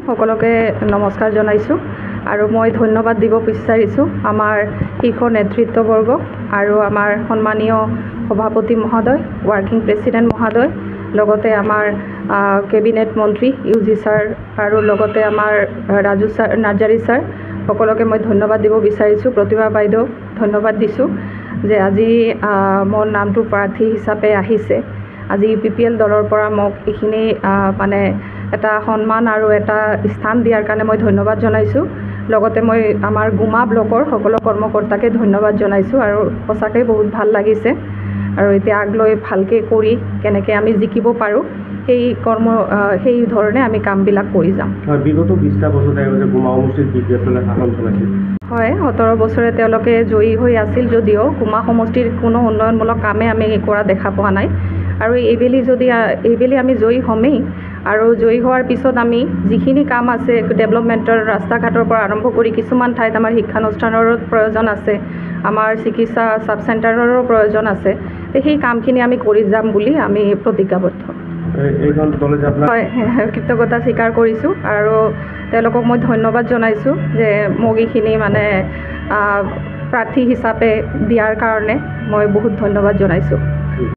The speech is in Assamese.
সকলোকে নমস্কাৰ জনাইছোঁ আৰু মই ধন্যবাদ দিব বিচাৰিছোঁ আমাৰ শীৰ্ষ নেতৃত্ববৰ্গ আৰু আমাৰ সন্মানীয় সভাপতি মহোদয়, ৱৰ্কিং প্ৰেচিডেণ্ট মহোদয়, লগতে আমাৰ কেবিনেট মন্ত্ৰী ইউজি ছাৰ আৰু লগতে আমাৰ ৰাজু ছাৰ, নাৰ্জাৰী ছাৰ, সকলোকে মই ধন্যবাদ দিব বিচাৰিছোঁ। প্ৰতিভা বাইদেউ ধন্যবাদ দিছোঁ যে আজি মোৰ নামটো প্ৰাৰ্থী হিচাপে আহিছে। আজি PPL দলৰ পৰা মোক এইখিনি মানে এটা সন্মান আৰু এটা স্থান দিয়াৰ কাৰণে মই ধন্যবাদ জনাইছোঁ। লগতে মই আমাৰ গুমা ব্লকৰ সকলো কৰ্মকৰ্তাকে ধন্যবাদ জনাইছোঁ আৰু সঁচাকৈ বহুত ভাল লাগিছে। আৰু এতিয়া আগলৈ ভালকৈ কৰি কেনেকৈ আমি জিকিব পাৰোঁ সেই ধৰণে আমি কামবিলাক কৰি যাম। বিগত 20টা বছৰ গুমা সমষ্টিত BPF-এ শাসন চলাইছিল। হয়, 17 বছৰে তেওঁলোকে জয়ী হৈ আছিল যদিও গুমা সমষ্টিৰ কোনো উন্নয়নমূলক কামে আমি কৰা দেখা পোৱা নাই। আৰু এইবেলি আমি জয়ী হ'মেই আৰু জয়ী হোৱাৰ পিছত আমি যিখিনি কাম আছে ডেভেলপমেণ্টৰ, ৰাস্তা ঘাটৰ পৰা আৰম্ভ কৰি কিছুমান ঠাইত আমাৰ শিক্ষানুষ্ঠানৰো প্ৰয়োজন আছে, আমাৰ চিকিৎসা চাব চেণ্টাৰৰো প্ৰয়োজন আছে। সেই কামখিনি আমি কৰি যাম বুলি আমি প্ৰতিজ্ঞাবদ্ধ। হয়, কৃতজ্ঞতা স্বীকাৰ কৰিছোঁ আৰু তেওঁলোকক মই ধন্যবাদ জনাইছোঁ যে মোক এইখিনি মানে প্ৰাৰ্থী হিচাপে দিয়াৰ কাৰণে মই বহুত ধন্যবাদ জনাইছোঁ।